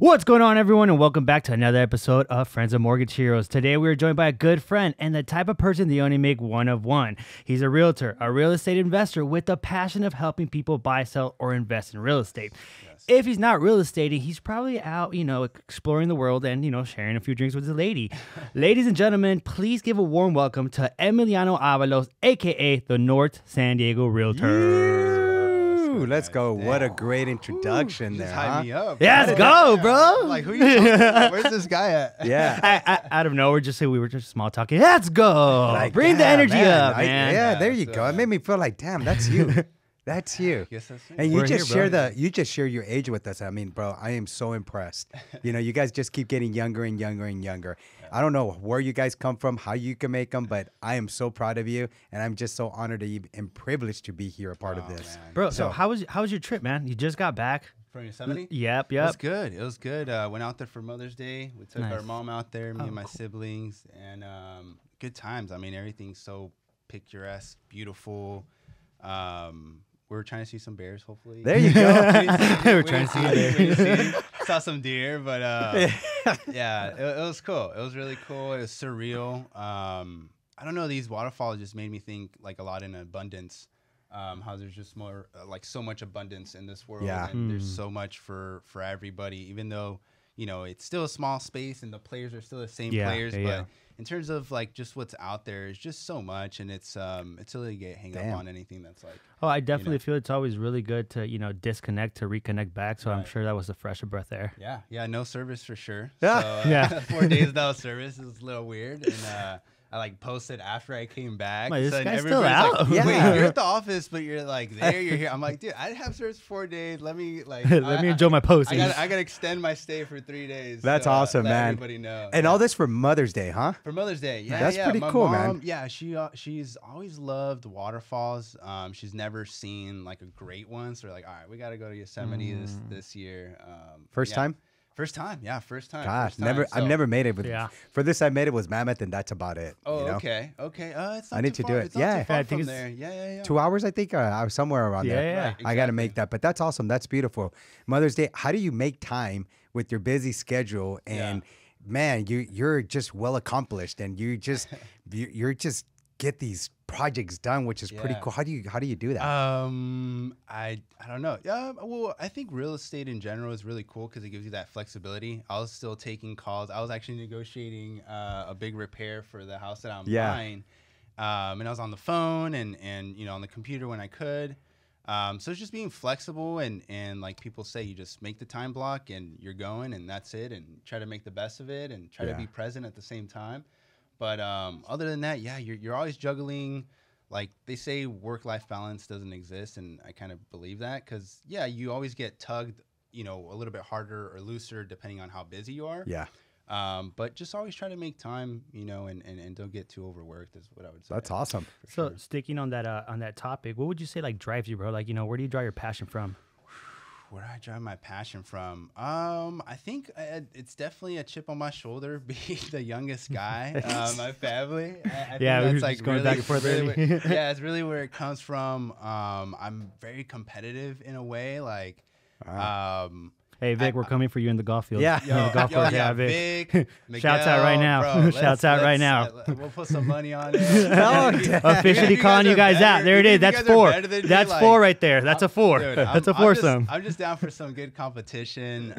What's going on, everyone, and welcome back to another episode of Friends of Mortgage Heroes. Today, we are joined by a good friend and the type of person they only make one of one. He's a realtor, a real estate investor with the passion of helping people buy, sell, or invest in real estate. Yes. If he's not real estating, he's probably out, exploring the world and, sharing a few drinks with his lady. Ladies and gentlemen, please give a warm welcome to Emiliano Avalos, a.k.a. the North San Diego Realtor. Let's go. What a great introduction there, huh? Me up. Yeah, let's go, bro. Like, who you talking to? Where's this guy at? Yeah. Out of nowhere, we were just small talking. Let's go. Like, bring the energy up, man. Yeah, there you go. It made me feel like, damn, that's you. That's you. Yes, that's me. And you just share your age with us. I mean, bro, I am so impressed. You guys just keep getting younger and younger and younger. I don't know where you guys come from, how you can make them, but I am so proud of you, and I'm just so honored and privileged to be here a part of this. Man. Bro, so how was your trip, man? You just got back from Yosemite? Yep. It was good. Went out there for Mother's Day. We took our mom out there, me and my siblings, and good times. I mean, everything's so picturesque, beautiful. We're trying to see some bears, hopefully. There you go. We're trying to see bears. Saw some deer, but yeah, it was cool. It was really cool. It was surreal. I don't know. These waterfalls just made me think like a lot in abundance. How there's just more like so much abundance in this world, and there's so much for everybody. Even though it's still a small space and the players are still the same players, but in terms of like just what's out there, it's just so much, and it's really get hang up on anything that's like. Oh, I definitely feel it's always really good to disconnect to reconnect back. So I'm sure that was a fresh breath there. Yeah, no service for sure. Yeah, so, 4 days without service is a little weird, and I like posted after I came back. This so guy's still out. Like, wait, you're at the office, but you're like there, you're here. I'm like, dude, I didn't have service for 4 days. Let me like let me enjoy my post. I gotta extend my stay for 3 days. That's awesome, man. Everybody know. And all this for Mother's Day, huh? For Mother's Day, yeah. That's pretty my cool, mom, man. Yeah, she's always loved waterfalls. She's never seen like a great one, so we're like, all right, we gotta go to Yosemite this year. First time. First time. Gosh, I've never made it. For this, I made it was Mammoth, and that's about it. Oh, okay. It's not I need too to far. do it. It's not too far from there. Yeah. 2 hours, I think. I was somewhere around there. Yeah. Right, exactly. I got to make that, but that's awesome. That's beautiful. Mother's Day. How do you make time with your busy schedule? And man, you're just well accomplished, and you're just get these projects done, which is pretty cool. How do you do that? I don't know. Well, I think real estate in general is really cool because it gives you that flexibility. I was still taking calls. I was actually negotiating a big repair for the house that I'm buying, and I was on the phone and on the computer when I could. So it's just being flexible and like people say, you just make the time block and you're going and that's it, and try to make the best of it and try to be present at the same time. But other than that, you're always juggling. Like they say, work-life balance doesn't exist, and I kind of believe that because you always get tugged, a little bit harder or looser depending on how busy you are. Yeah. But just always try to make time, and don't get too overworked is what I would say. That's awesome. So sticking on that topic, what would you say like drives you, bro? Like where do you draw your passion from? Where do I drive my passion from? I think it's definitely a chip on my shoulder, being the youngest guy in my family. I think that's like going back and forth. It's really where it comes from. I'm very competitive in a way, like. Hey, Vic, we're coming for you in the golf field. Yeah. The golf course. Vic. Miguel, Shouts out right now. Bro, Shouts out right now. We'll put some money on it. Officially calling you guys out. There it is. That's 4. That's 4 right there. That's a 4. Dude, that's a foursome. I'm just down for some good competition.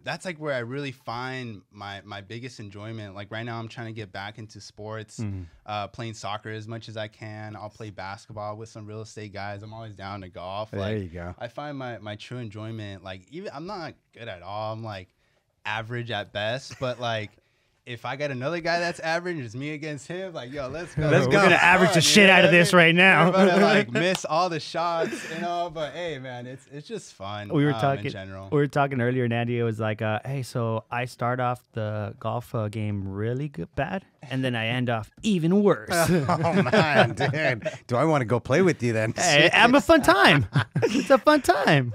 That's like where I really find my biggest enjoyment. Like right now, I'm trying to get back into sports, playing soccer as much as I can. I'll play basketball with some real estate guys. I'm always down to golf. There you go. I find my true enjoyment. Like even I'm not good at all. I'm like average at best, but like if I got another guy that's average, it's me against him. Like, yo, let's go. We're gonna average the shit out of this right now. We're gonna like miss all the shots, But hey, man, it's just fun. We were talking in general. We were talking earlier, and Andy was like, "Hey, so I start off the golf game really bad, and then I end off even worse." Oh man, dude, do I want to go play with you then? Hey, I'm a fun time. It's a fun time.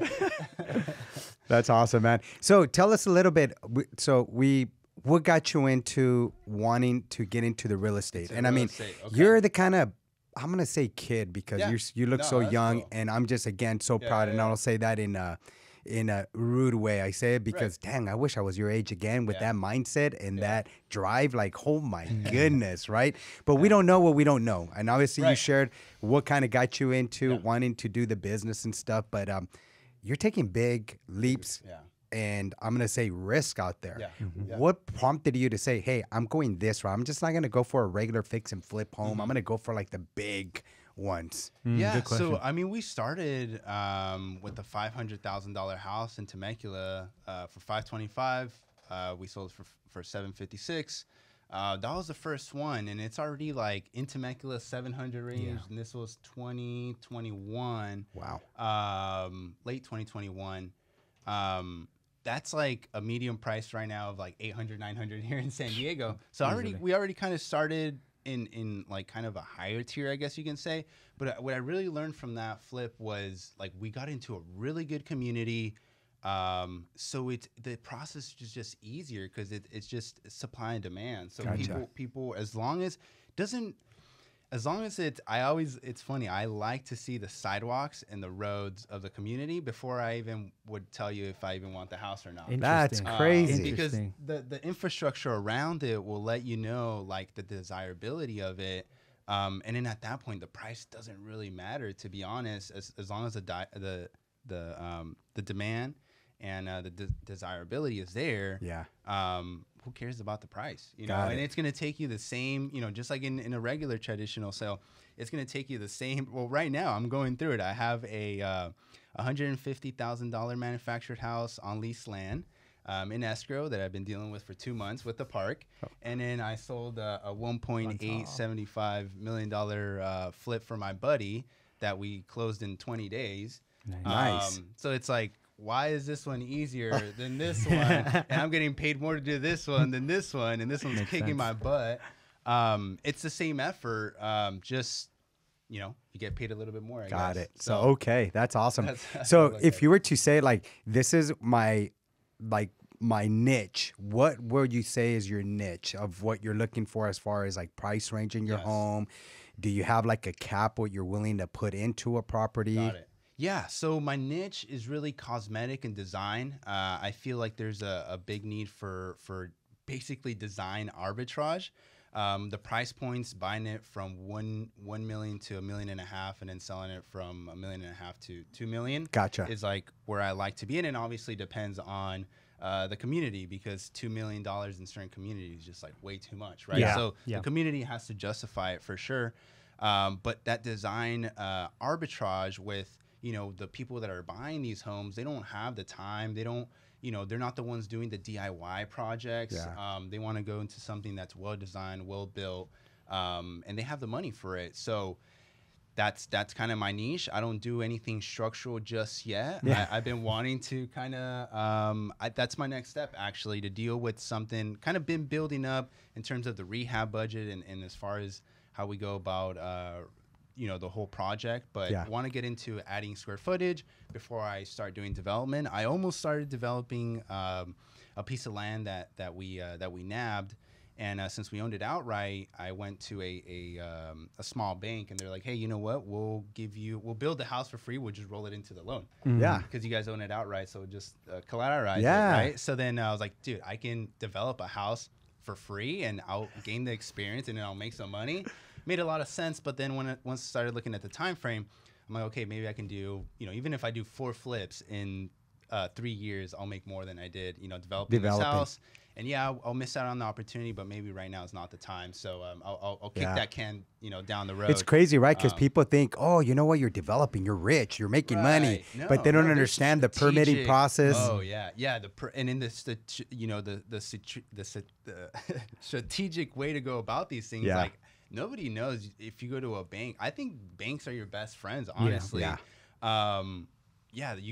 That's awesome, man. So tell us a little bit. What got you into wanting to get into the real estate? And I mean, you're the kind of, I'm going to say kid because you look so young, cool. And I'm just, again, so proud. And I'll say that in in a rude way. I say it because, dang, I wish I was your age again with that mindset and that drive. Like, oh my goodness, right? But we don't know what we don't know. And obviously you shared what kind of got you into wanting to do the business and stuff. But you're taking big leaps. And I'm going to say risk out there. What prompted you to say, hey, I'm going this route? I'm just not going to go for a regular fix and flip home. I'm going to go for like the big ones. So, I mean, we started with a $500,000 house in Temecula for $525. We sold for $756. That was the first one. And it's already like in Temecula, 700 range. And this was 2021. Wow. Late 2021. That's like a medium price right now of like 800, 900 here in San Diego. So we already kind of started in like kind of a higher tier, I guess you can say. But what I really learned from that flip was like we got into a really good community. So the process is just easier because it's just supply and demand. So people as long as it's funny, I like to see the sidewalks and the roads of the community before I even would tell you if I even want the house or not. That's crazy. Because the infrastructure around it will let you know like the desirability of it. And then at that point, the price doesn't really matter, to be honest, as long as the demand and the desirability is there. Who cares about the price? You know, and it's going to take you the same, you know, just like in a regular traditional sale, it's going to take you the same. Well, right now I'm going through it. I have a $150,000 manufactured house on leased land in escrow that I've been dealing with for 2 months with the park. And then I sold a $1.875 million flip for my buddy that we closed in 20 days. Nice. So it's like, why is this one easier than this one? And I'm getting paid more to do this one than this one, and this one's kicking my butt. It's the same effort, just, you know, you get paid a little bit more, I Got guess. it. So, okay, that's awesome. So if you were to say, like, this is my niche, what would you say is your niche of what you're looking for as far as, like, price range in your home? Do you have, like, a cap what you're willing to put into a property? Got it. Yeah, so my niche is really cosmetic and design. I feel like there's a big need for basically design arbitrage. The price points, buying it from 1 million to $1.5 million, and then selling it from $1.5 million to $2 million. Gotcha. Is like where I like to be, and it obviously depends on the community, because $2 million in certain communities is just like way too much, right? So the community has to justify it for sure. But that design arbitrage with, you know, the people that are buying these homes, they don't have the time. They don't, you know, they're not the ones doing the DIY projects. They want to go into something that's well designed, well built, and they have the money for it. So that's kind of my niche. I don't do anything structural just yet. I've been wanting to kind of, that's my next step, actually, to deal with something kind of been building up in terms of the rehab budget and as far as how we go about, you know, the whole project, but want to get into adding square footage before I start doing development. I almost started developing a piece of land that we nabbed, and since we owned it outright, I went to a small bank, and they're like, hey, you know what? We'll build the house for free. We'll just roll it into the loan. Because you guys own it outright, so just collateralize it, right? So then I was like, dude, I can develop a house for free, and I'll gain the experience, and then I'll make some money. Made a lot of sense, but then once I started looking at the time frame, I'm like, okay, maybe I can do, you know, even if I do 4 flips in 3 years, I'll make more than I did, you know, developing this house. And I'll miss out on the opportunity, but maybe right now is not the time. So I'll kick that can, you know, down the road. It's crazy, right? Because people think, oh, you know what, you're developing, you're rich, you're making money, but they don't understand the permitting process. Oh yeah, and in the strategic way to go about these things, like. Nobody knows if you go to a bank. I think banks are your best friends, honestly. You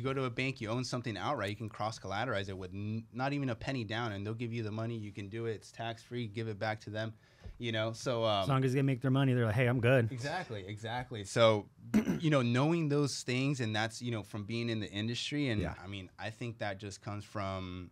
go to a bank, you own something outright, you can cross-collateralize it with not even a penny down, and they'll give you the money. You can do it. It's tax-free. Give it back to them, you know. So as long as they make their money, they're like, hey, I'm good. Exactly. So, you know, knowing those things, and that's, you know, from being in the industry, and I mean, I think that just comes from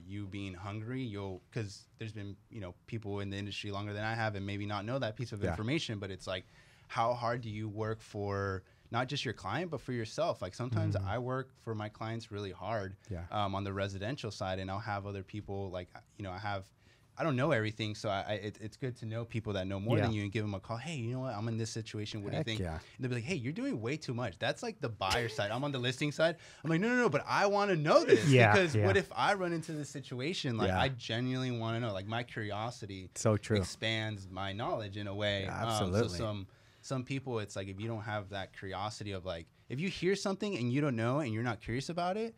you being hungry. Because there's been, you know, people in the industry longer than I have, and maybe not know that piece of information, but it's like, how hard do you work for not just your client, but for yourself? Like sometimes I work for my clients really hard on the residential side, and I'll have other people like, you know, I don't know everything, so it's good to know people that know more than you and give them a call. Hey, you know what? I'm in this situation. What do you think? And they'll be like, hey, you're doing way too much. That's like the buyer side. I'm on the listing side. I'm like, no, but I want to know this because what if I run into this situation? Like I genuinely want to know. Like my curiosity expands my knowledge in a way. Absolutely. So some people, it's like if you don't have that curiosity of like, if you hear something and you don't know and you're not curious about it,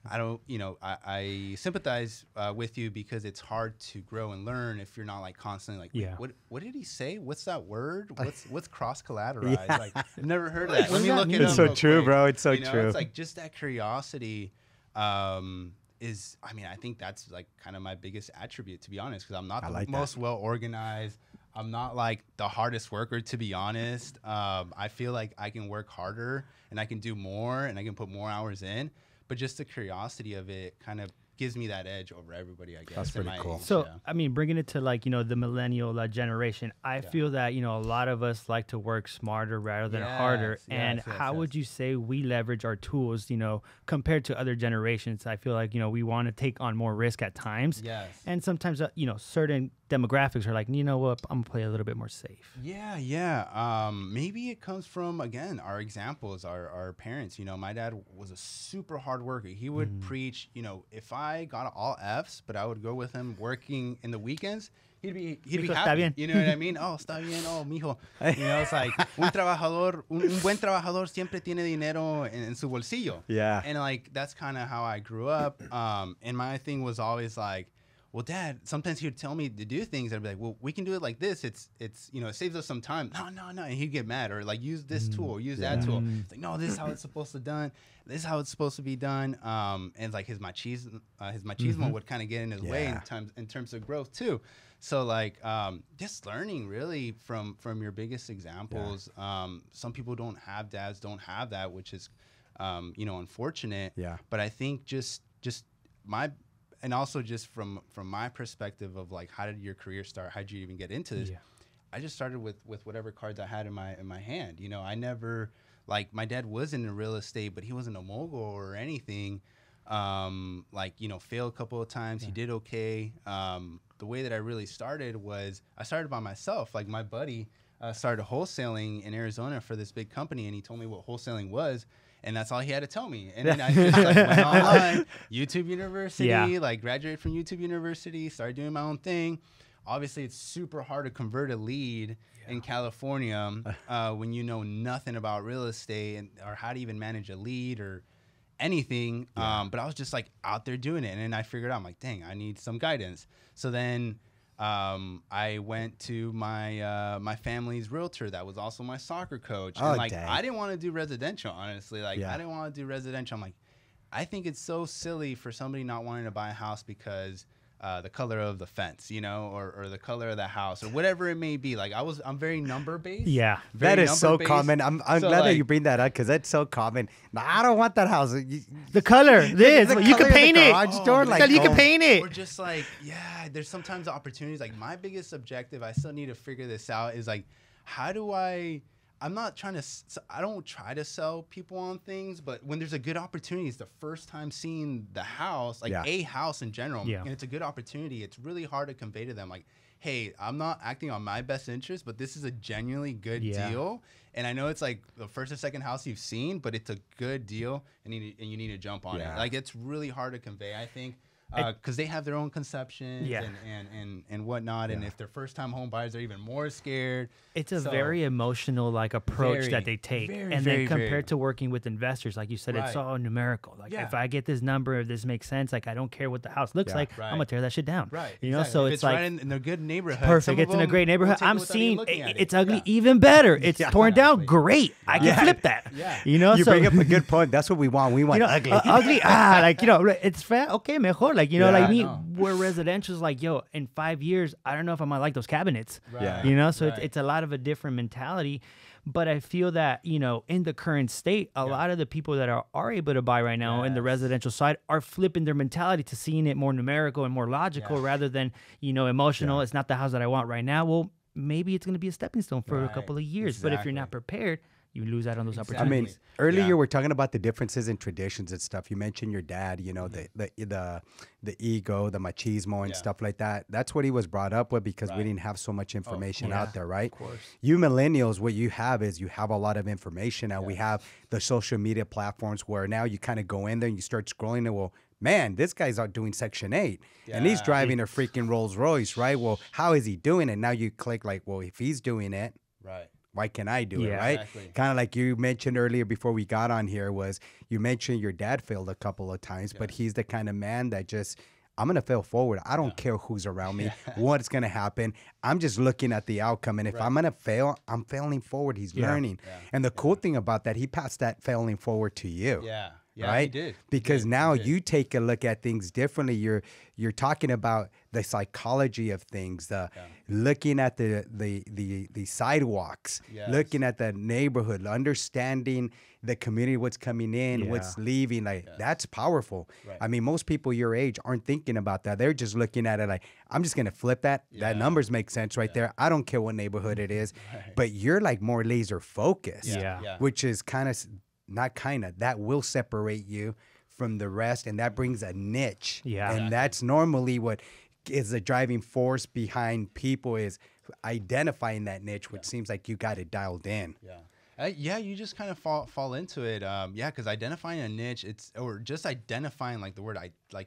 I don't, you know, I sympathize with you because it's hard to grow and learn if you're not like constantly like, what did he say? What's that word? What's cross collateralized? Like, I've never heard of that. Let me look it up. It's so true, quick. bro. It's so you know, true. It's like just that curiosity is, I mean, I think that's like kind of my biggest attribute, to be honest, because I'm not the most well organized. I'm not like the hardest worker, to be honest. I feel like I can work harder and I can do more and I can put more hours in. But just the curiosity of it kind of gives me that edge over everybody, I guess. That's pretty cool. So, I mean, bringing it to like, you know, the millennial generation, I feel that, you know, a lot of us like to work smarter rather than harder. And how would you say we leverage our tools, you know, compared to other generations? I feel like, you know, we want to take on more risk at times. And sometimes, you know, certain demographics are like, you know what, I'm gonna play a little bit more safe. Maybe it comes from, again, our examples, our parents. You know, my dad was a super hard worker. He would preach, you know, if I got all F's, but I would go with him working in the weekends, he'd be happy. You know what I mean? Oh, está bien, oh, mijo. You know, it's like un buen trabajador siempre tiene dinero en su bolsillo. And like that's kind of how I grew up. And my thing was always like, well, Dad, sometimes he would tell me to do things. I'd be like, well, we can do it like this. It's you know, it saves us some time. No. And he'd get mad or like use this tool or use that tool. It's like, no, this is how it's supposed to done. This is how it's supposed to be done. And like his machismo would kind of get in his way in terms of growth too. So like just learning really from your biggest examples. Some people don't have dads, don't have that, which is you know, unfortunate. But I think just my. And also just from my perspective of like, how did your career start? How did you even get into this? I just started with whatever cards I had in my hand. You know, I never, like my dad was in real estate, but he wasn't a mogul or anything. Like, you know, failed a couple of times. He did okay. The way that I really started was I started by myself. Like my buddy started wholesaling in Arizona for this big company, and he told me what wholesaling was. And that's all he had to tell me. And then I just like went online, YouTube University, like graduated from YouTube University, started doing my own thing. Obviously, it's super hard to convert a lead in California when you know nothing about real estate or how to even manage a lead or anything. But I was just like out there doing it. And then I figured out, I'm like, dang, I need some guidance. So then I went to my family's realtor that was also my soccer coach. And like, I didn't want to do residential, honestly. Like, I didn't want to do residential. I'm like, I think it's so silly for somebody not wanting to buy a house because the color of the fence, you know, or the color of the house or whatever it may be. Like I'm very number based. That is so common. I'm glad that you bring that up because that's so common. No, I don't want that house. The color, this you can paint it. You can paint it. Or just like, there's sometimes opportunities. Like my biggest objective, I still need to figure this out. Is like, how do I'm not trying to, I don't try to sell people on things, but when there's a good opportunity, it's the first time seeing the house, like a house in general, and it's a good opportunity. It's really hard to convey to them like, hey, I'm not acting on my best interest, but this is a genuinely good deal. And I know it's like the first or second house you've seen, but it's a good deal and you need to jump on it. Like it's really hard to convey, I think. Because they have their own conceptions and whatnot, and if they're first time home buyers, they're even more scared. It's a very emotional like approach that they take, and then compared to working with investors, like you said, it's all numerical. Like if I get this number, if this makes sense, like I don't care what the house looks like, I'm gonna tear that shit down. You know, so it's like right in a good neighborhood. Perfect. It's in a great neighborhood. I'm seeing it's ugly, even better. It's torn down, great. I can flip that. You know, you bring up a good point. That's what we want. We want ugly. Ugly. Like you know, it's fair. Okay, mejor. Like, you know, like me, where residential is like, yo, in 5 years, I don't know if I might like those cabinets. You know, so it's a lot of a different mentality. But I feel that, you know, in the current state, a lot of the people that are able to buy right now in the residential side are flipping their mentality to seeing it more numerical and more logical rather than, you know, emotional. It's not the house that I want right now. Well, maybe it's going to be a stepping stone for a Right. couple of years. But if you're not Exactly. prepared, you lose out on those I opportunities. mean, earlier Yeah. we're talking about the differences in traditions and stuff. You mentioned your dad, you know, the ego, the machismo and Yeah. stuff like that. That's what he was brought up with because we Right. didn't have so much information yeah, out there, right? of course. You millennials, what you have is you have a lot of information now. We Yes. have the social media platforms where now you kind of go in there and you start scrolling and well, man, this guy's out doing Section 8 and he's Yeah. driving a freaking Rolls Royce, right? Well, how is he doing it? Now you click like, well, if he's doing it, Right. why can't I do it, Yeah. right? Exactly. Kind of like you mentioned earlier before we got on here was you mentioned your dad failed a couple of times, but he's the kind of man that just, I'm going to fail forward. I don't care who's around me, what's going to happen. I'm just looking at the outcome. And if I'm going to fail, I'm failing forward. He's learning. Yeah. And the cool thing about that, he passed that failing forward to you. Yeah. Yeah. Right, He did. He because did. now He did. you take a look at things differently. You're talking about the psychology of things, the looking at the sidewalks, Yes. looking at the neighborhood, understanding the community, what's coming in, what's leaving. Like that's powerful. Right. I mean, most people your age aren't thinking about that. They're just looking at it like, I'm just gonna flip that. That Yeah. numbers make sense right there. I don't care what neighborhood it is, but you're like more laser focused, Yeah. which is that will separate you from the rest, and that brings a niche. Yeah. And that's normally what is the driving force behind people is identifying that niche, which seems like you got it dialed in. Yeah, you just kind of fall into it. Because identifying a niche, or just identifying like the word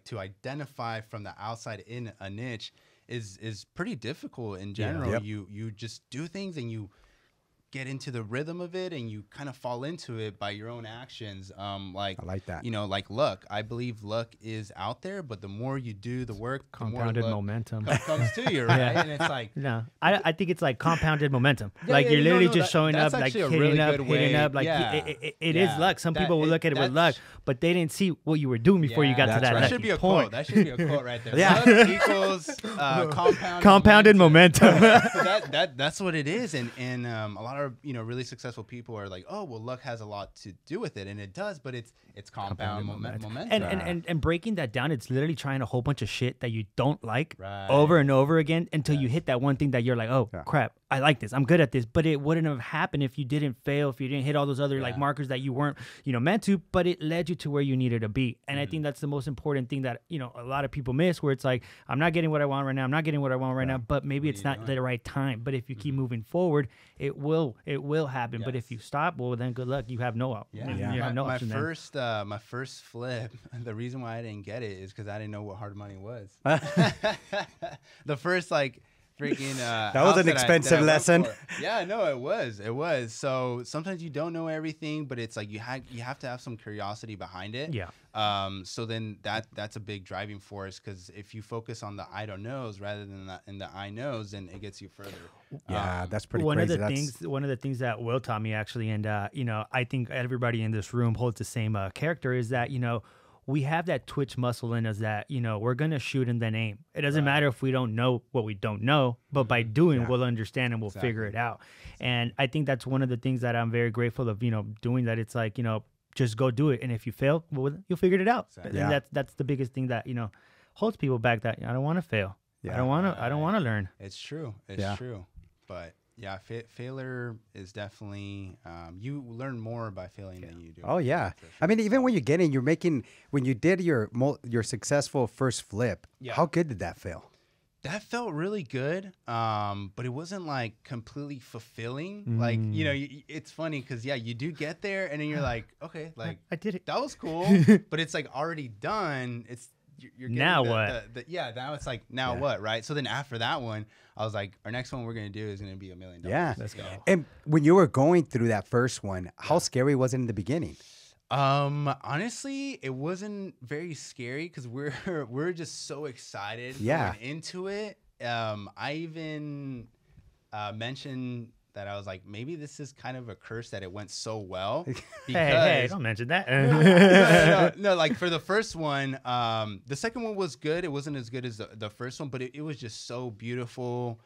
to identify from the outside in a niche is pretty difficult in general. Yep. You just do things and you get into the rhythm of it and you kind of fall into it by your own actions. I like that. You know, like luck. I believe luck is out there, but the more you do the work, Compounded the more luck momentum. comes to you, right? And it's like, No, I think it's like compounded momentum. Yeah, like yeah, you're no, literally no, just showing that's up, like actually a hitting really up, good hitting way. up. Like Yeah. it is Yeah. luck. Some people will look at it with that's- luck, but they didn't see what you were doing before you got to that's that right. That lucky should be a point. quote. That should be a quote right there. Yeah. Luck equals Compounded momentum. That's what it is, and a lot of really successful people are like, oh well, luck has a lot to do with it, and it does, but it's compound momentum. And breaking that down, it's literally trying a whole bunch of shit that you don't like Right. over and over again until you hit that one thing that you're like, oh crap, I like this, I'm good at this. But it wouldn't have happened if you didn't fail, if you didn't hit all those other like markers that you weren't meant to, but it led you to where you needed to be. And I think that's the most important thing that a lot of people miss, where it's like, I'm not getting what I want right now, I'm not getting what I want right now, but maybe it's not the right time. But if you keep moving forward, it will happen. But if you stop, well then good luck, you have no option. You have no my option there. my first flip. The reason why I didn't get it is because I didn't know what hard money was. The first freaking That was an expensive lesson. Yeah, no, it was. So sometimes you don't know everything, but it's like you have to have some curiosity behind it. Yeah. So then that's a big driving force, because if you focus on the I don't knows rather than the I knows, then it gets you further. Yeah, that's pretty one crazy. One of the things that Will taught me actually, and I think everybody in this room holds the same character, is that we have that twitch muscle in us that we're gonna shoot and then aim. It doesn't matter if we don't know what we don't know, but by doing, we'll understand and we'll figure it out. And I think that's one of the things that I'm very grateful of doing, that it's like just go do it, and if you fail, well, you'll figure it out. Exactly. And that's the biggest thing that holds people back, that I don't want to fail. I don't want to learn. It's true. It's true. But yeah, failure is definitely you learn more by failing than you do. Oh yeah, I mean, even when when you did your successful first flip, how good did that feel? That felt really good, but it wasn't like completely fulfilling. Like it's funny because you do get there and then you're like, okay, like I did it. that was cool, but it's like already done. You're getting now what? Now it's like now what, right? So then after that one, I was like, our next one we're gonna do is gonna be $1 million. Yeah, Let's go. And when you were going through that first one, how scary was it in the beginning? Honestly, it wasn't very scary because we're just so excited going into it. I even mentioned that I was like, maybe this is kind of a curse that it went so well. Because Hey, don't mention that. no, like for the first one, the second one was good. It wasn't as good as the first one, but it was just so beautiful.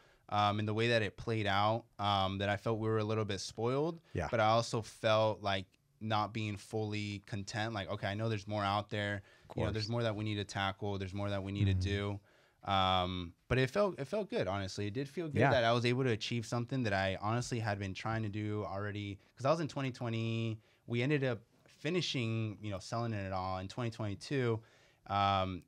In the way that it played out, that I felt we were a little bit spoiled. Yeah. But I also felt like not being fully content. Like, okay, I know there's more out there. There's more that we need to tackle. There's more that we need to do. But it felt good, honestly. It did feel good that I was able to achieve something that I honestly had been trying to do already. Because I was in 2020. We ended up finishing, selling it all in 2022. And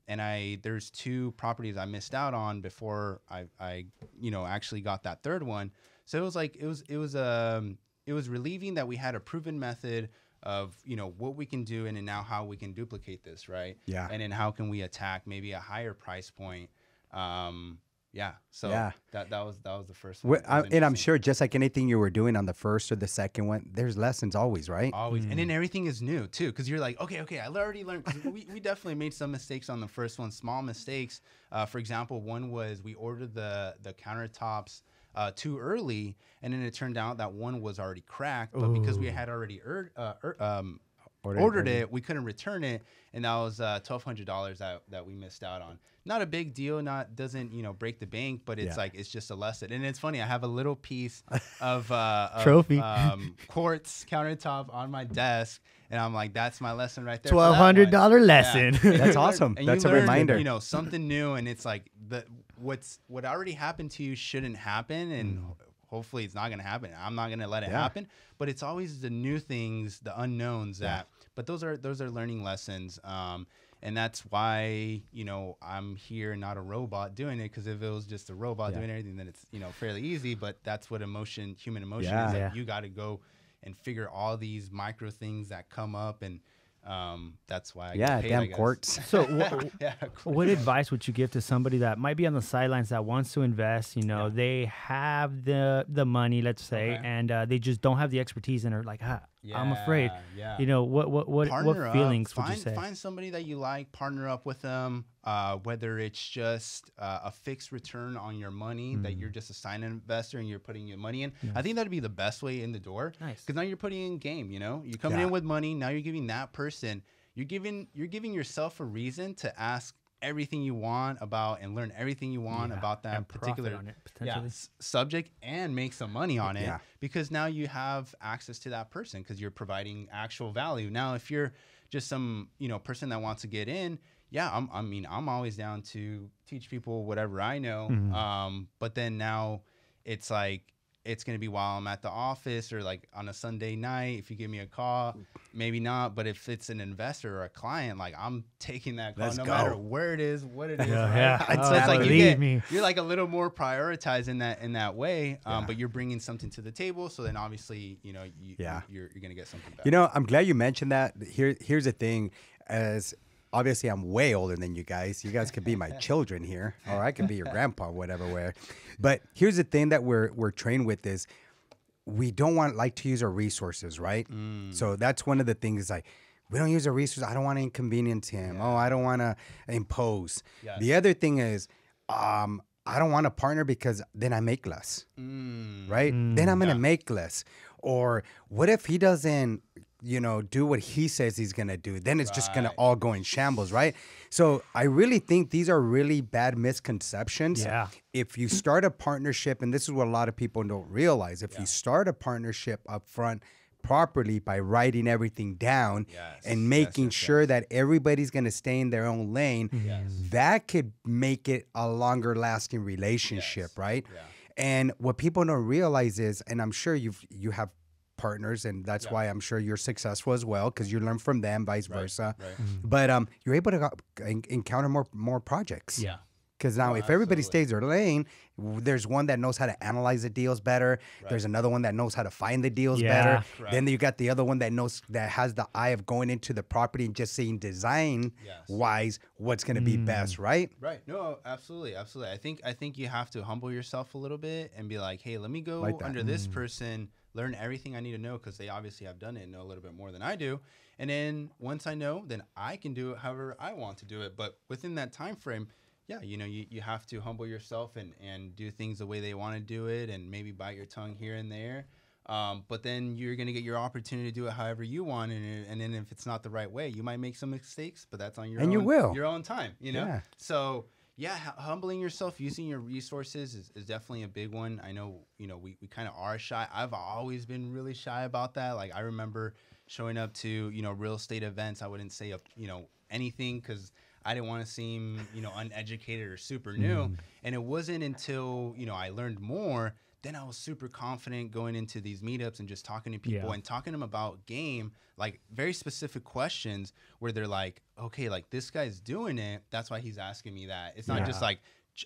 there's 2 properties I missed out on before I actually got that third one. So it was like it was relieving that we had a proven method of what we can do, and then now how we can duplicate this, right? Yeah. And then how can we attack maybe a higher price point? So that was the first one. And I'm sure just like anything you were doing on the first or the second one, there's lessons always, right? Always. And then everything is new too, because you're like, okay, I already learned. 'Cause we definitely made some mistakes on the first one, small mistakes. For example, one was we ordered the countertops too early, and then it turned out that one was already cracked, but because we had already ordered it, we couldn't return it, and that was $1,200 that we missed out on. Not a big deal, doesn't break the bank, but it's like it's just a lesson. And it's funny, I have a little piece of trophy quartz countertop on my desk, and I'm like, that's my lesson right there. $1,200 lesson. Yeah. That's awesome. And That's a learn, reminder. Something new, and it's like what already happened to you shouldn't happen, and hopefully it's not going to happen. I'm not going to let it happen, but it's always the new things, the unknowns but those are learning lessons. And that's why, I'm here, not a robot doing it. Cause if it was just a robot doing everything, then it's, fairly easy, but that's what human emotion is. Like you got to go and figure all these micro things that come up, and that's why I get paid, damn I guess. quartz. So what advice would you give to somebody that might be on the sidelines that wants to invest? They have the money, let's say, and they just don't have the expertise and are like, I'm afraid. What feelings would you say? Find somebody that you like, partner up with them, whether it's just a fixed return on your money that you're just a silent investor and you're putting your money in. I think that'd be the best way in the door. Nice. Because now you're putting in game, you're coming in with money. Now you're giving that person, you're giving yourself a reason to ask everything you want about and learn everything you want about that particular on it, subject, and make some money on it, because now you have access to that person because you're providing actual value. Now, if you're just some person that wants to get in, I'm always down to teach people whatever I know. But then now it's like, it's going to be while I'm at the office or like on a Sunday night. If you give me a call, maybe not. But if it's an investor or a client, like I'm taking that call matter where it is, what it is. So it's like you're like a little more prioritized in that way. But you're bringing something to the table. So then obviously, you're going to get something back. I'm glad you mentioned that. Here's the thing, as obviously I'm way older than you guys. You guys could be my children here, or I could be your grandpa, whatever. But here's the thing that we're trained with is we don't like to use our resources, right? So that's one of the things, like we don't use our resources. I don't want to inconvenience him. I don't want to impose. The other thing is, I don't want to partner because then I make less, right? Then I'm going to make less. Or what if he doesn't, do what he says he's going to do? Then it's just going to all go in shambles, right? So I really think these are really bad misconceptions. If you start a partnership, and this is what a lot of people don't realize, if you start a partnership up front properly by writing everything down and making sure that everybody's going to stay in their own lane, that could make it a longer lasting relationship, right? And what people don't realize is, and I'm sure you have partners, and that's why I'm sure you're successful as well, because you learn from them, vice versa. But you're able to encounter more projects. Because now, if everybody stays their lane, there's one that knows how to analyze the deals better. There's another one that knows how to find the deals better. Then you got the other one that has the eye of going into the property and just seeing design-wise what's going to be best, right? Right. No, absolutely. I think you have to humble yourself a little bit and be like, hey, let me go under this person, learn everything I need to know, because they obviously have done it and know a little bit more than I do. And then once I know, then I can do it however I want to do it. But within that time frame, you have to humble yourself and do things the way they want to do it, and maybe bite your tongue here and there. But then you're going to get your opportunity to do it however you want. And then if it's not the right way, you might make some mistakes, but that's on your own time, So humbling yourself, using your resources is definitely a big one. I know, we kind of are shy. I've always been really shy about that. Like I remember showing up to, real estate events. I wouldn't say, anything, because I didn't want to seem, uneducated or super new. And it wasn't until, I learned more, then I was super confident going into these meetups and just talking to people and talking to them about game, like very specific questions where they're like, okay, like this guy's doing it. That's why he's asking me that. It's not just like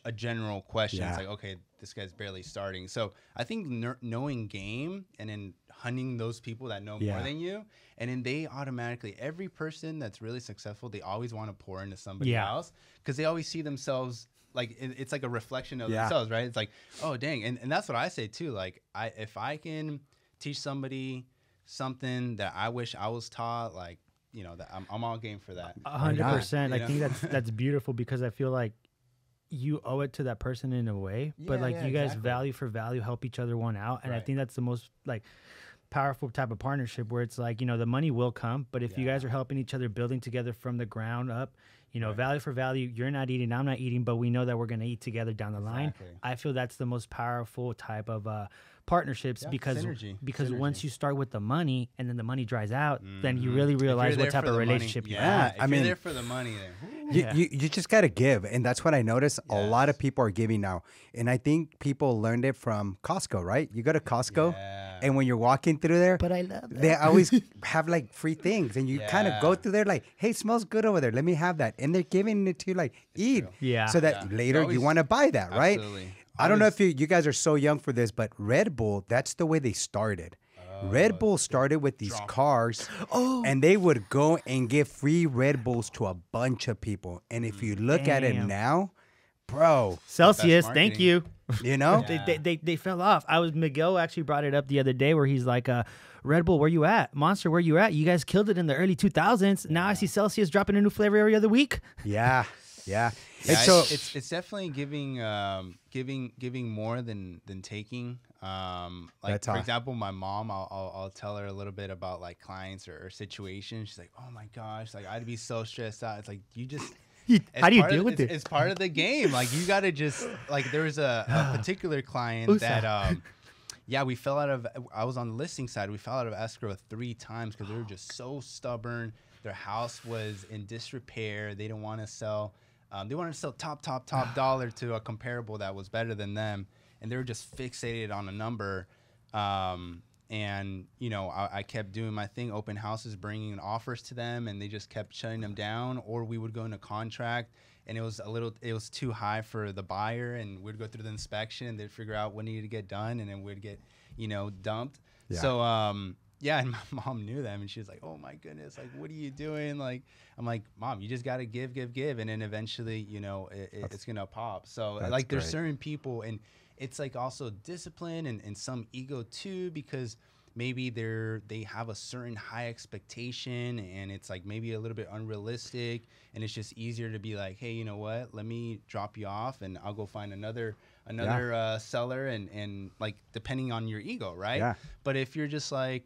a general question. It's like, okay, this guy's barely starting. So I think knowing game and then hunting those people that know more than you, and then they automatically, every person that's really successful, they always want to pour into somebody else because they always see themselves like it's like a reflection of themselves, right? It's like, oh dang, and that's what I say too. Like if I can teach somebody something that I wish I was taught, like that I'm all game for that. 100%. I think that's beautiful because I feel like you owe it to that person in a way, but like you guys value for value help each other one out, and I think that's the most like powerful type of partnership where it's like the money will come, but if you guys are helping each other, building together from the ground up, value for value, you're not eating, I'm not eating, but we know that we're going to eat together down the line. I feel that's the most powerful type of partnerships because Synergy. Once you start with the money and then the money dries out, then you really realize what type of relationship you have. I mean, you're there for the money there. You just got to give. And that's what I noticed. A lot of people are giving now. And I think people learned it from Costco, right? You go to Costco and when you're walking through there, but I love that. They always have like free things. And you kind of go through there like, hey, smells good over there. Let me have that. And they're giving it to you like, eat. So that later you want to buy that, right? Absolutely. I don't know if you guys are so young for this, but Red Bull, that's the way they started. Red Bull started with these cars, and they would go and give free Red Bulls to a bunch of people. And if you look at it now, bro. Celsius, thank you. They fell off. Miguel actually brought it up the other day where he's like, Red Bull, where you at? Monster, where you at? You guys killed it in the early 2000s. Now I see Celsius dropping a new flavor every other week. Yeah. And so it's definitely giving more than taking. Like for example, my mom, I'll tell her a little bit about like clients or situations. She's like, oh my gosh, like I'd be so stressed out. It's like you just how do you deal with it? It's part of the game. Like you gotta just like there was a particular client that we fell out of. I was on the listing side. We fell out of escrow 3 times because they were just so stubborn. Their house was in disrepair. They didn't want to sell. They wanted to sell top dollar to a comparable that was better than them, and they were just fixated on a number. And I kept doing my thing, open houses, bringing offers to them, and they just kept shutting them down. Or we would go into contract, and it was too high for the buyer, and we'd go through the inspection, and they'd figure out what needed to get done, and then we'd get dumped. So and my mom knew them, and she was like, oh my goodness, like what are you doing? Like I'm like, Mom, you just gotta give, and then eventually it's gonna pop. So like there's certain people, and it's like also discipline and some ego too, because maybe they have a certain high expectation, and it's like maybe a little bit unrealistic, and it's just easier to be like, hey, you know what, let me drop you off and I'll go find another seller, and like depending on your ego, right? But if you're just like,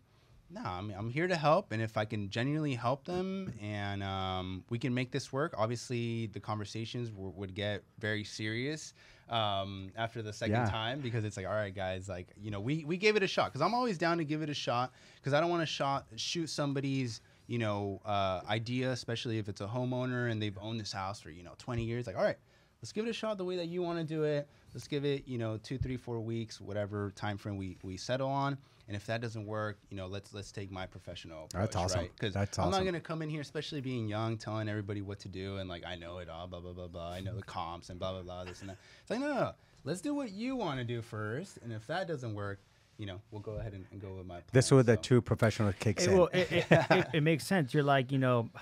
no, I'm here to help, and if I can genuinely help them and we can make this work, obviously the conversations would get very serious after the second time, because it's like, all right, guys, like, we gave it a shot, because I'm always down to give it a shot, because I don't want to shoot somebody's idea, especially if it's a homeowner and they've owned this house for 20 years. Like, all right, let's give it a shot the way that you want to do it. Let's give it 2, 3, 4 weeks, whatever time frame we settle on. And if that doesn't work, let's take my professional approach. That's awesome. Right? Because I'm not gonna come in here, especially being young, telling everybody what to do and like I know it all, blah blah blah blah. I know the comps and blah blah blah, this and that. It's like no. Let's do what you want to do first, and if that doesn't work, we'll go ahead and go with my plan. This is where the true professional kicks in. Well, it makes sense. You're like,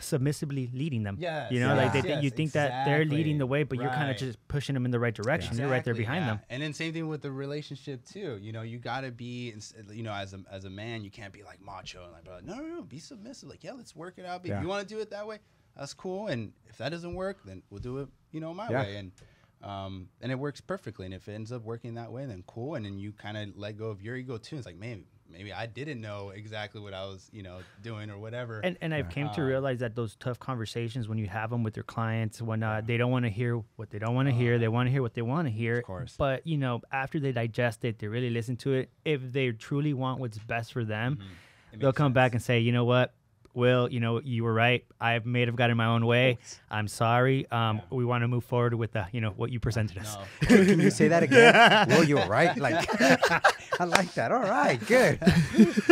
submissively leading them. You think that they're leading the way, but you're kind of just pushing them in the right direction. Exactly. You're right there behind them. And then same thing with the relationship too. You gotta be, as a man, you can't be like macho and like, no, be submissive. Like, let's work it out. If you want to do it that way, that's cool. And if that doesn't work, then we'll do it, my way. And it works perfectly. And if it ends up working that way, then cool. And then you kind of let go of your ego too. It's like, man, maybe I didn't know exactly what I was, doing or whatever. And I've came to realize that those tough conversations, when you have them with your clients, when they don't want to hear what they don't want to hear, they want to hear what they want to hear. Of course. But, after they digest it, they really listen to it. If they truly want what's best for them, they'll come back and say, you know what? Will, you know, you were right. I may have gotten my own way. I'm sorry. We want to move forward with the, you know, what you presented us. No. Can you say that again? Well, you're right. Like, I like that. All right, good.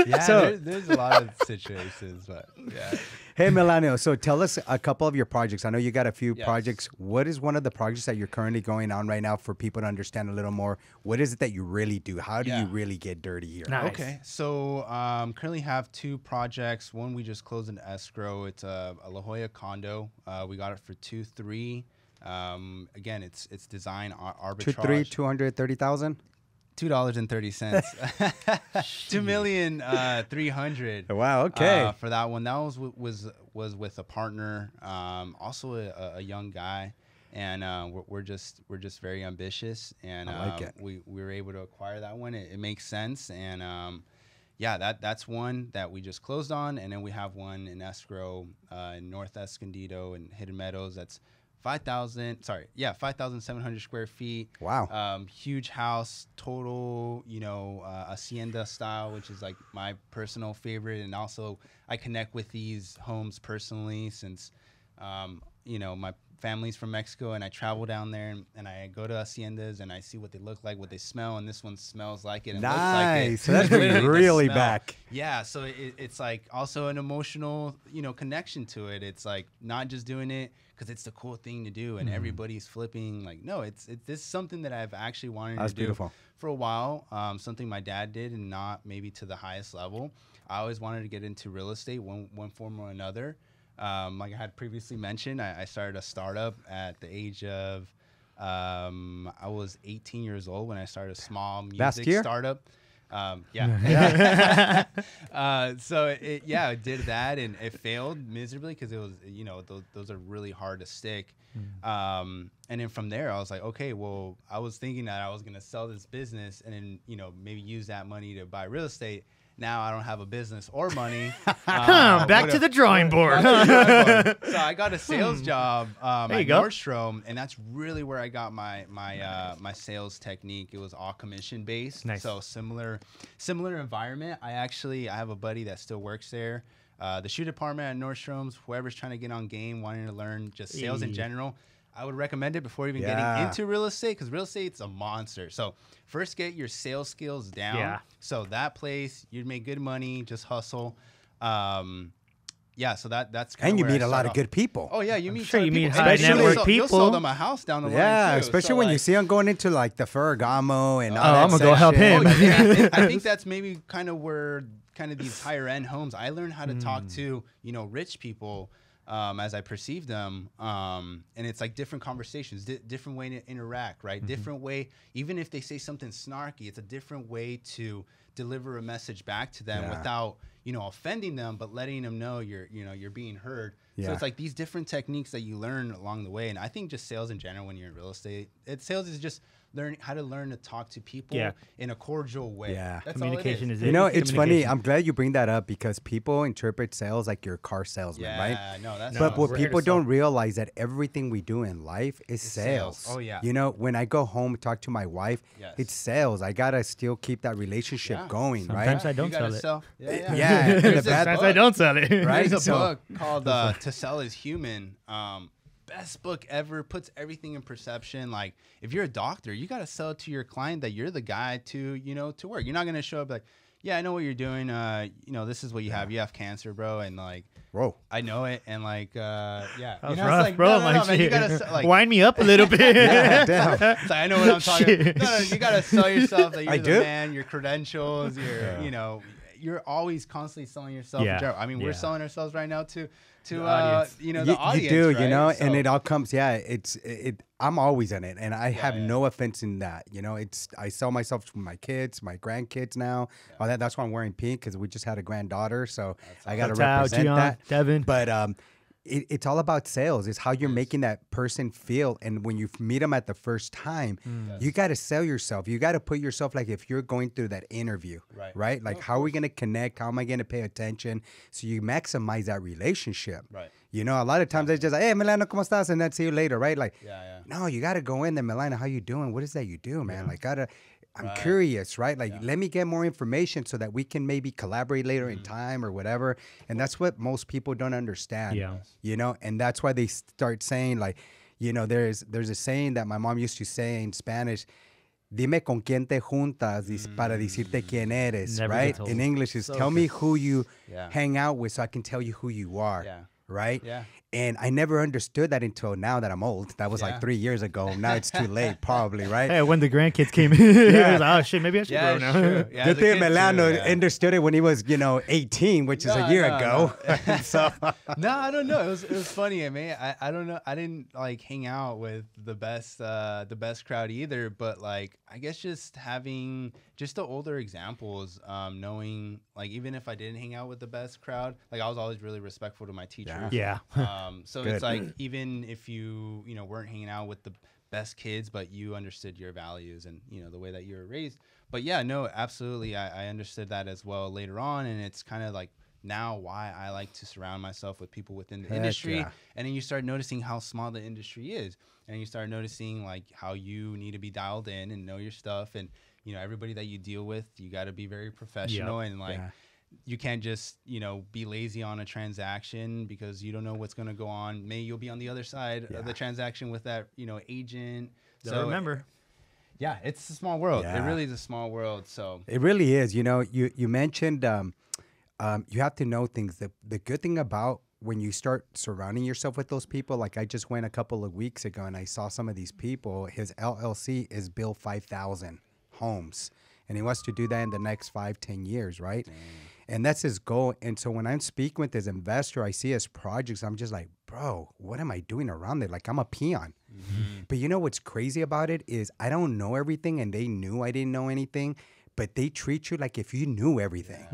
Yeah, So- there's a lot of situations, but yeah. Hey, Emiliano, so tell us a couple of your projects. I know you got a few Yes. projects. What is one of the projects that you're currently going on right now for people to understand a little more? What is it that you really do? How do you Yeah. really get dirty here? Nice. Okay, so currently have 2 projects. One we just closed in escrow. It's a La Jolla condo. We got it for 2.3. Again, it's design arbitrage. 230,000. $2.30. 2,300,000. Wow. Okay. For that one, that was with a partner, also a young guy, and we're just very ambitious, and I like it. we were able to acquire that one. It makes sense, and yeah, that's one that we just closed on, and then we have one in escrow in North Escondido and Hidden Meadows. That's 5,700 square feet. Wow. Huge house, total, hacienda style, which is like my personal favorite. And also I connect with these homes personally since, my family's from Mexico, and I travel down there and I go to haciendas and I see what they look like, what they smell. And this one smells like it. And looks like it. Nice. So that's Literally the really smell. back. Yeah. So it's like also an emotional, connection to it. It's like not just doing it because it's the cool thing to do and everybody's flipping. Like, no, this is something that I've actually wanted That's to do beautiful. for a while. Something my dad did, and not maybe to the highest level. I always wanted to get into real estate one form or another. Like I had previously mentioned, I started a startup at the age of, I was 18 years old when I started a small music startup. Yeah. So I did that, and it failed miserably because it was, those are really hard to stick. And then from there, I was like, okay, well, I was thinking that I was going to sell this business and then, maybe use that money to buy real estate. Now I don't have a business or money. Back to the drawing board. So I got a sales job at Nordstrom, and that's really where I got my sales technique. It was all commission based. Nice. So similar environment. I have a buddy that still works there. The shoe department at Nordstrom's, whoever's trying to get on game, wanting to learn just sales in general, I would recommend it before even getting into real estate, because real estate's a monster. So first get your sales skills down. Yeah. So that place, you'd make good money, just hustle. So that's And you where I meet a lot start of off. good people. Oh yeah, you meet sure ton you of meet people. high Especially network you'll people. sell them a house down the line. Yeah, too. especially So, when you like, see them going into like the Ferragamo and all Oh, that I'm gonna go help section. him. I think that's maybe kind of where these higher end homes. I learned how to talk to rich people as I perceive them, and it's like different conversations, different way to interact, right? Different way. Even if they say something snarky, it's a different way to deliver a message back to them without offending them, but letting them know you're being heard. Yeah. So it's like these different techniques that you learn along the way. And I think just sales in general, when you're in real estate, sales is just learn to talk to people in a cordial way. Yeah. That's Communication all it is. is it. It's funny. Communication. I'm glad you bring that up because people interpret sales like you're a car salesman, right? No, that's But not what we're here to people sell. don't realize that everything we do in life is sales. Oh, yeah. When I go home and talk to my wife, Yes. it's sales. I gotta still keep that relationship going, Sometimes right? I don't You gotta sell it. Yeah. Yeah, and There's the this bad- Sometimes book. I don't sell it. Right? There's a So- book called To Sell Is Human. Best book ever. Puts everything in perception. Like if you're a doctor, you gotta sell it to your client that you're the guy to to work. You're not gonna show up like, yeah, I know what you're doing. This is what you have. You have cancer, bro, and like, Whoa. I know it, and like, That was it's rough, like, bro. no, man, you gotta like, wind me up a little bit. Yeah, damn. it's like, I know what I'm talking. Shit. No, you gotta sell yourself. That you're I the do? man. Your credentials. Your, you're always constantly selling yourself. Yeah. In general. I mean, we're Yeah. selling ourselves right now to The audience. the You audience. do, right? and So- it all comes. Yeah, I'm always in it, and I have yeah. no offense in that. I sell myself to my kids, my grandkids now. All that. That's why I'm wearing pink because we just had a granddaughter, so I got to Tao, represent Gian, that. Devin. But it's all about sales. It's how you're making that person feel, and when you meet them at the first time, you got to sell yourself. You got to put yourself like if you're going through that interview, right? Like how are we gonna connect? How am I gonna pay attention? So you maximize that relationship. Right. A lot of times it's just like, hey, Emiliano, ¿cómo estás? And then see you later, right? Like, Yeah. no, you got to go in there, Emiliano, how you doing? What is that you do, man? Like, I'm curious, right? Like, let me get more information so that we can maybe collaborate later in time or whatever. And that's what most people don't understand, you know? And that's why they start saying, like, you know, there's a saying that my mom used to say in Spanish, dime con quién te juntas para decirte quién eres, right? In English is tell me who you hang out with so I can tell you who you are. Right? Yeah. And I never understood that until now that I'm old. That was like 3 years ago. Now it's too late, probably, right? Hey, when the grandkids came in, he was like, oh shit, maybe I should grow now. Good thing Emiliano understood it when he was, you know, 18, which is a year ago. So no, I don't know. It was funny. I mean, I don't know. I didn't like hang out with the best crowd either. But like, I guess just having just the older examples, knowing like even if I didn't hang out with the best crowd, like I was always really respectful to my teachers. Yeah. So it's like even if you know weren't hanging out with the best kids, but you understood your values and you know the way that you were raised. But yeah, no, absolutely, I understood that as well later on, and it's kind of like now why I like to surround myself with people within the industry. And then you start noticing how small the industry is, and you start noticing like how you need to be dialed in and know your stuff, and you know everybody that you deal with, you got to be very professional and like. You can't just, you know, be lazy on a transaction because you don't know what's going to go on. Maybe you'll be on the other side of the transaction with that, you know, agent. So remember. Yeah, it's a small world. It really is a small world. So it really is. You know, you mentioned you have to know things. The good thing about when you start surrounding yourself with those people, like I just went a couple of weeks ago and I saw some of these people. His LLC is built 5,000 homes. And he wants to do that in the next 5-10 years, right? And that's his goal. And so when I'm speaking with this investor, I see his projects. I'm just like, bro, what am I doing around it? Like I'm a peon. But you know what's crazy about it is I don't know everything, and they knew I didn't know anything. But they treat you like if you knew everything.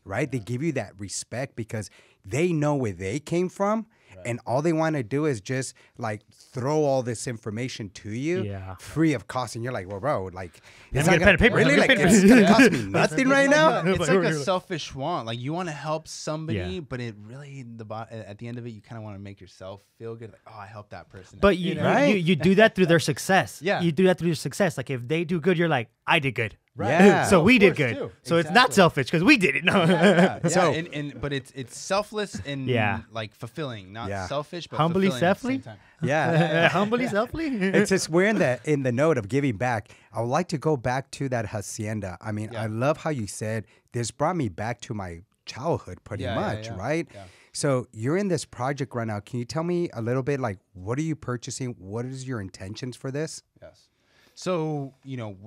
Right? They give you that respect because they know where they came from. And all they want to do is just like throw all this information to you free of cost. And you're like, well, bro, like, it's not gonna, really? Like, it's going to cost me nothing right now? It's like a selfish want. Like, you want to help somebody, but it really, at the end of it, you kind of want to make yourself feel good. Like, oh, I helped that person. But you do that through their success. You do that through their success. Like, if they do good, you're like, I did good. So we did good. Too. So it's not selfish because we did it. No. So but it's selfless and like fulfilling, not selfish, but humbly selfly. Humbly selfly. It's just we're in the note of giving back. I would like to go back to that hacienda. I mean, I love how you said this brought me back to my childhood, pretty much, right? So you're in this project right now. Can you tell me a little bit, like, what are you purchasing? What is your intentions for this? Yes. So you know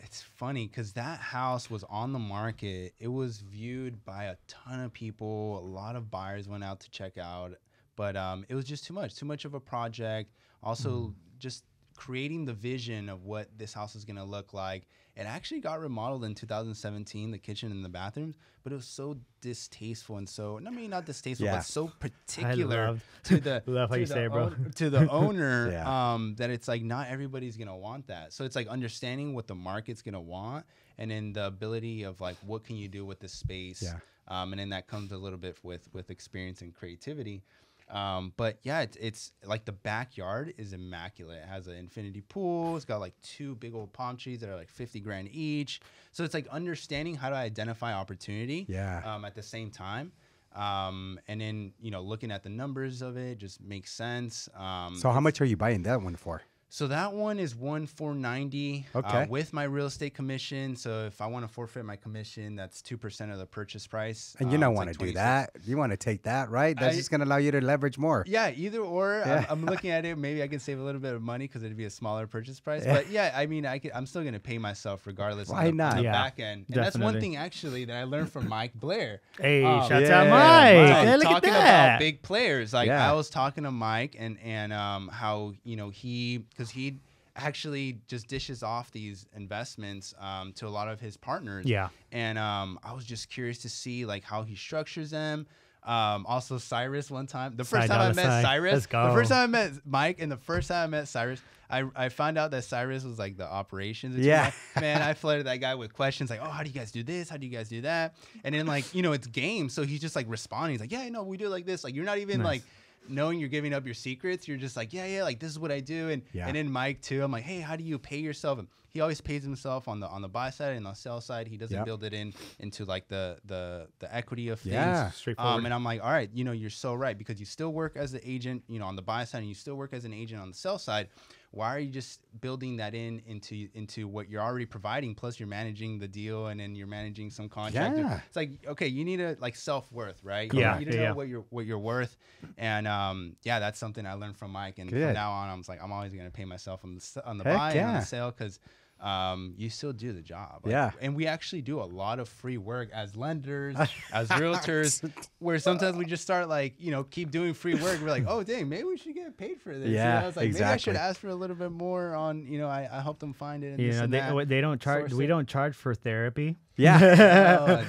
It's funny because that house was on the market. It was viewed by a ton of people. A lot of buyers went out to check out, but it was just too much of a project. Also, just creating the vision of what this house is going to look like. It actually got remodeled in 2017, the kitchen and the bathrooms, but it was so distasteful and so, I mean, not distasteful, but so particular to the to the owner that it's like not everybody's going to want that. So it's like understanding what the market's going to want, and then the ability of like what can you do with this space. And then that comes a little bit with experience and creativity. But yeah, it's like the backyard is immaculate. It has an infinity pool. It's got like 2 big old palm trees that are like 50 grand each. So it's like understanding how to identify opportunity at the same time. And then, you know, looking at the numbers of it just makes sense. So how much are you buying that one for? So that one is $1,490 with my real estate commission. So if I want to forfeit my commission, that's 2% of the purchase price. And you don't want to do that. You want to take that, right? That's just going to allow you to leverage more. Yeah, either or. I'm looking at it. Maybe I can save a little bit of money because it'd be a smaller purchase price. But yeah, I mean, I'm still going to pay myself regardless. Why not? On the back end. And that's one thing actually that I learned from Mike Blair. Hey, shout out Mike. Hey, look at talking that. About big players. Like I was talking to Mike and how, you know, because he actually just dishes off these investments to a lot of his partners. And I was just curious to see like how he structures them. Also Cyrus one time. The first time I met Cyrus, the first time I met Mike, and the first time I met Cyrus, I found out that Cyrus was like the operations. Man, I flooded that guy with questions like, oh, how do you guys do this? How do you guys do that? And then like, you know, it's game. So he's just like responding. He's like, yeah, no, we do it like this. Like you're not even like knowing you're giving up your secrets, you're just like, yeah, like this is what I do. And then Mike too, I'm like, hey, how do you pay yourself? And he always pays himself on the buy side and on the sell side. He doesn't build it into like the equity of things. Yeah, straightforward. And I'm like, all right, you're so right, because you still work as an agent, on the buy side, and you still work as an agent on the sell side. Why are you just building that into what you're already providing? Plus, you're managing the deal, and then you're managing some contract. Yeah. It's like, okay, you need a self-worth, right? Yeah, you need to know what you're worth, and that's something I learned from Mike. And from now on, I was like, I'm always gonna pay myself on the buy and on the sale, because you still do the job. And we actually do a lot of free work as lenders, as realtors, where sometimes we just start keep doing free work. We're like, oh dang, maybe we should get paid for this. Yeah, it's like, maybe I should ask for a little bit more on, I help them find it. And they don't charge. We don't charge for therapy. Yeah.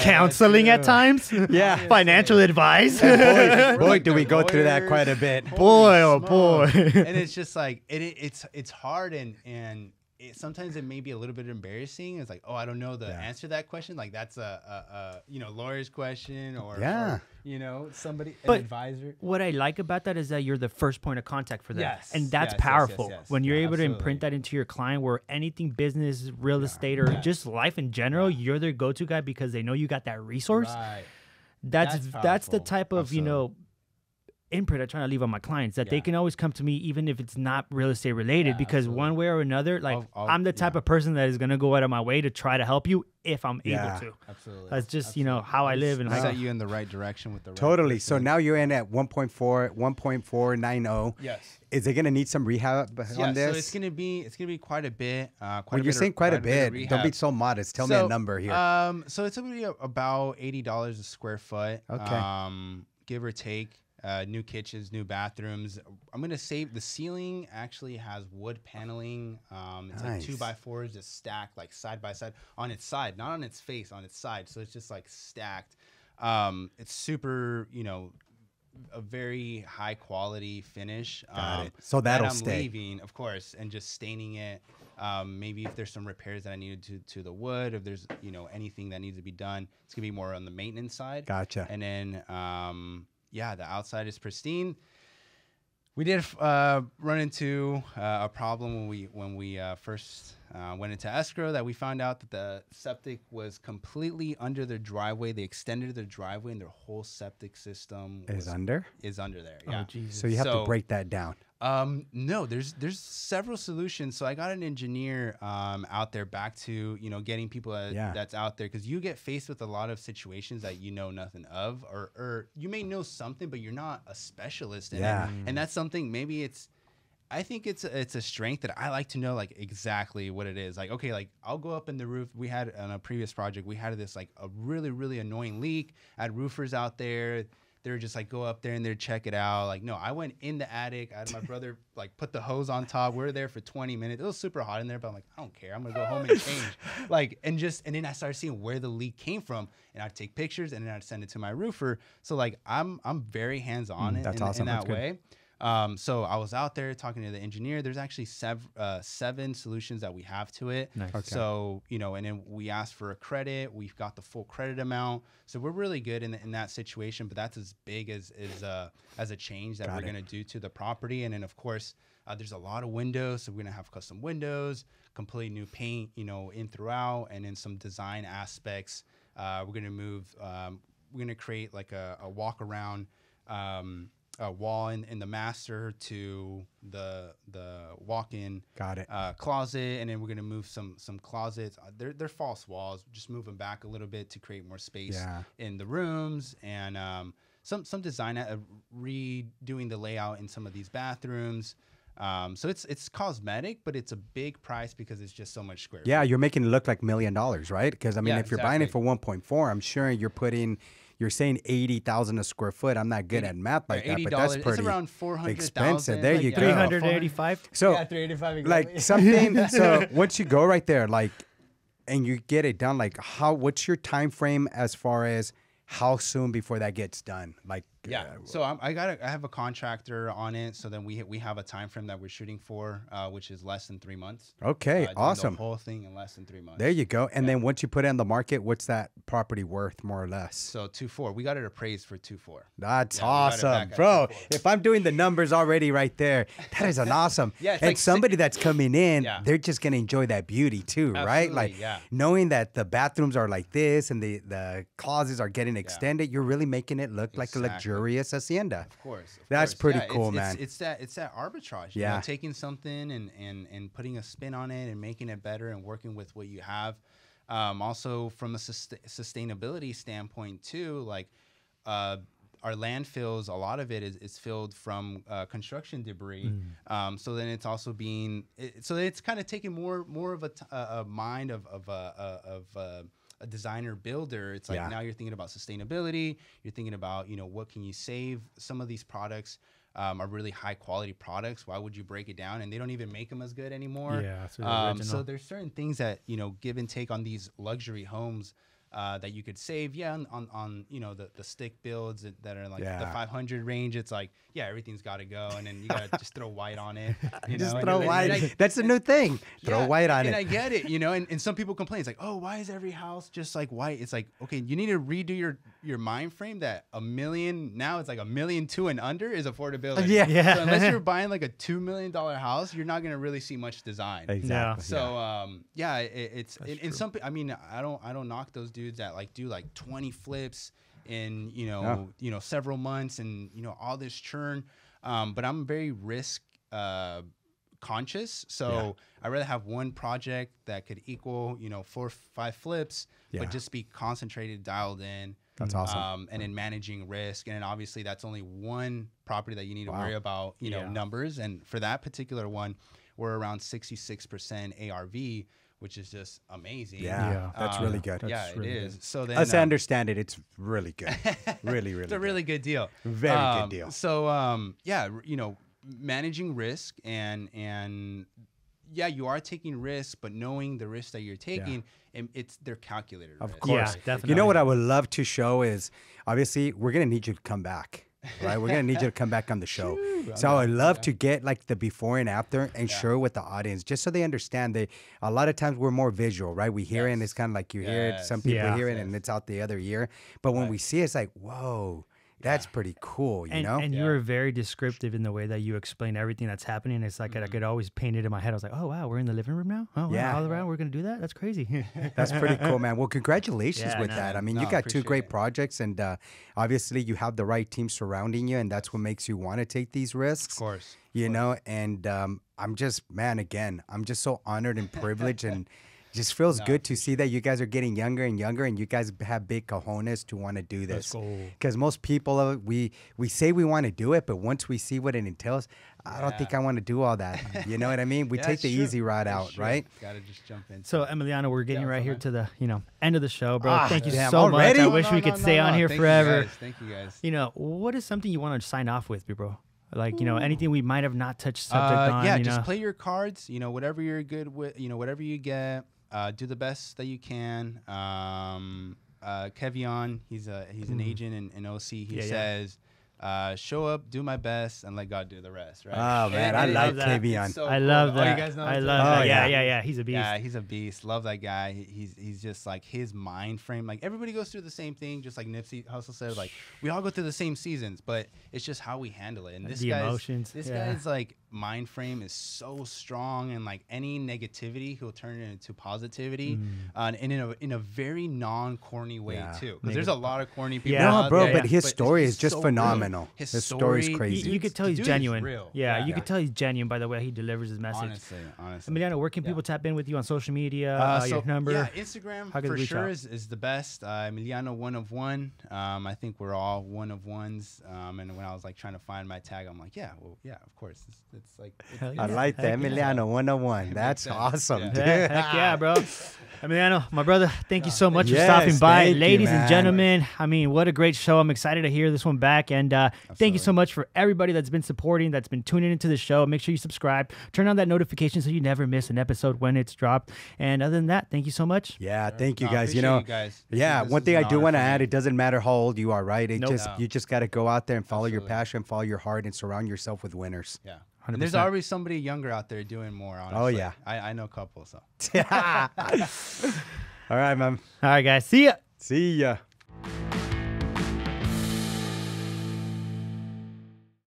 Counseling at times. Yeah. Financial advice. Boy, do we go through that quite a bit. Boy, oh boy. And it's just like it's hard, and sometimes it may be a little bit embarrassing. It's like, oh, I don't know the answer to that question. Like that's a lawyer's question, or somebody, an advisor. What I like about that is that you're the first point of contact for them. Yes. And that's powerful. When you're able to imprint that into your client, where anything business, real estate, or just life in general, you're their go-to guy because they know you got that resource. Right. That's the type of, imprint I'm trying to leave on my clients, that they can always come to me even if it's not real estate related, because one way or another, I'm the type of person that is going to go out of my way to try to help you if I'm able to. Absolutely. That's just, how I live. And set you in the right direction with the right Totally. person. So now you're in at 1.490. Yes. Is it going to need some rehab on this? So it's gonna be quite a bit. When you're saying quite a bit, don't be so modest. Tell me a number here. So it's gonna be about $80 a square foot. Okay. Give or take. New kitchens, new bathrooms. I'm gonna say the ceiling actually has wood paneling. It's like 2x4s just stacked like side by side on its side, not on its face, on its side. So it's just like stacked. It's super, a very high quality finish. Got it. So that'll that I'm stay. leaving, of course, and just staining it. Maybe if there's some repairs that I needed to the wood, if there's anything that needs to be done, it's gonna be more on the maintenance side. Gotcha. And then the outside is pristine. We did run into a problem when we first went into escrow, that we found out that the septic was completely under their driveway. They extended their driveway, and their whole septic system is under there. Yeah. Oh, Jesus. So you have to break that down. No, there's several solutions. So I got an engineer out there, back to getting people that's out there, because you get faced with a lot of situations that you know nothing of, or you may know something but you're not a specialist in it. And that's something, maybe I think it's a strength that I like to know exactly what it is. I'll go up in the roof. We had on a previous project, we had this a really, really annoying leak. I had roofers out there. They were just go up there and they'd check it out. No, I went in the attic. I had my brother put the hose on top. We were there for 20 minutes. It was super hot in there, but I'm I don't care. I'm gonna go home and change. And then I started seeing where the leak came from, and I'd take pictures and then I'd send it to my roofer. So I'm very hands on in that way. So I was out there talking to the engineer. There's actually 7 solutions that we have to it. Nice. Okay. So, and then we asked for a credit. We've got the full credit amount. So we're really good in that situation, but that's as big as a change that we're going to do to the property. And then of course, there's a lot of windows. So we're going to have custom windows, completely new paint, in throughout, and then some design aspects. We're going to move, we're going to create a walk around, a wall in the master to the walk-in closet, and then we're gonna move some closets. They're false walls. Just move them back a little bit to create more space in the rooms, and some design, redoing the layout in some of these bathrooms. So it's cosmetic, but it's a big price because it's just so much square feet. Yeah, you're making it look like $1 million, right? Because if you're buying it for 1.4, I'm sure you're saying 80,000 a square foot. I'm not good at math like that, but that's pretty it's around 400,000. expensive. There you go. 385. So 385 like something. So once you go right there, and you get it done, what's your time frame as far as how soon before that gets done? Yeah. So I have a contractor on it. So then we have a time frame that we're shooting for, which is less than 3 months. Okay, Doing awesome. The whole thing in less than 3 months. There you go. And then once you put it on the market, what's that property worth, more or less? So 2.4. We got it appraised for 2.4. That's Yeah, we got it awesome, back at bro. 2.4. If I'm doing the numbers already right there, that is an awesome. Yeah, it's and like somebody that's coming in, Yeah. they're just gonna enjoy that beauty too, right? Absolutely, Like yeah. knowing that the bathrooms are like this and the closets are getting extended, you're really making it look like a Exactly. luxurious hacienda. Of course. That's course. pretty Yeah, cool, it's, man. It's that arbitrage. You Yeah. know, taking something and putting a spin on it and making it better and working with what you have. Also, from a sustainability standpoint too, like our landfills, a lot of it is filled from construction debris. So then it's also so it's kind of taking more of a mind of a designer builder. It's like now you're thinking about sustainability. You're thinking about, what can you save? Some of these products are really high quality products. Why would you break it down? And they don't even make them as good anymore. Yeah, it's original. So there's certain things that, give and take on these luxury homes that you could save. Yeah, on the stick builds that are like the 500 range. It's like, everything's got to go, and then you got to just throw white on it. Just throw white. That's the new thing. Throw white on it. And I get it, and some people complain. It's like, oh, why is every house just like white? It's like, okay, you need to redo your mind frame that $1 million, now it's like $1.2 million and under is affordability. Yeah. So unless you're buying like a $2 million house, you're not gonna really see much design. Exactly. So it's in some. I mean, I don't knock those dudes that like do like 20 flips in several months and all this churn. But I'm very risk conscious, so I'd rather have one project that could equal 4 or 5 flips, but just be concentrated, dialed in. That's awesome. And in managing risk, and then obviously that's only one property that you need to worry about, numbers. And for that particular one, we're around 66% ARV, which is just amazing. Yeah, that's really good. That's really it is. Good. So then, as I understand it, it's really good. Really, really. It's a really good deal. Very good deal. So managing risk and you are taking risks, but knowing the risks that you're taking, and they're calculated. Of course, definitely. You know what I would love to show is, obviously, we're gonna need you to come back. Right, we're gonna need you to come back on the show. So I'd love to get like the before and after and share with the audience, just so they understand. A lot of times we're more visual, right? We hear it and it's kind of like you hear it. Some people hear it and it's out the other ear. But when we see it, it's like, whoa, that's pretty cool, you know? And you were very descriptive in the way that you explain everything that's happening. It's like I could always paint it in my head. I was like, oh, wow, we're in the living room now? Oh, wow, all around, we're going to do that? That's crazy. That's pretty cool, man. Well, congratulations with that. I mean, you got 2 great projects, and obviously you have the right team surrounding you, and that's what makes you want to take these risks. Of course. You know, and I'm just, man, I'm just so honored and privileged, and just feels good to see that you guys are getting younger and younger, and you guys have big cojones to want to do this. Because most people, we say we want to do it, but once we see what it entails, I don't think I want to do all that. You know what I mean? We take the easy route out, right? Gotta just jump in. So, Emiliano, we're getting right here to the end of the show, bro. Thank you so already? much. I wish we could stay on here forever. Thank you guys. What is something you want to sign off with, bro? Like, anything we might have not touched subject on. Yeah, just play your cards. Whatever you're good with. Whatever you get. Do the best that you can. Kevion, he's an agent in OC. He says, show up, do my best, and let God do the rest. Right? Oh man, I like Kevion. So I love that. Oh, you guys know I love that. Yeah. He's a beast. Yeah, he's a beast. Love that guy. He's just like his mind frame. Like everybody goes through the same thing. Just like Nipsey Hussle said, like we all go through the same seasons, but it's just how we handle it. And this guy's like mind frame is so strong, and like any negativity, he'll turn it into positivity, and in a very non-corny way too. Because there's a lot of corny people. No, bro, but his story is just phenomenal. His story is crazy. You could tell he's genuine. Real. Yeah, you could tell he's genuine by the way he delivers his message. Honestly. Emiliano, where can people tap in with you on social media? Your number? Yeah, Instagram for sure is the best. Emiliano 1 of 1. I think we're all 1 of 1s. And when I was like trying to find my tag, I'm like, of course. It's like I like that. Emiliano 101. That's awesome, dude. Heck yeah, bro. Emiliano, my brother, thank you so much for stopping by. Ladies and gentlemen, I mean, what a great show. I'm excited to hear this one back. And thank you so much for everybody that's been supporting, that's been tuning into the show. Make sure you subscribe, turn on that notification so you never miss an episode when it's dropped. And other than that, thank you so much. Yeah, thank you guys. You guys. Yeah, one thing I do want to add, it doesn't matter how old you are, right? You just got to go out there and follow your passion, follow your heart, and surround yourself with winners. Yeah. And there's already somebody younger out there doing more, honestly. Oh, yeah. I know a couple, so. All right, man. All right, guys. See ya. See ya.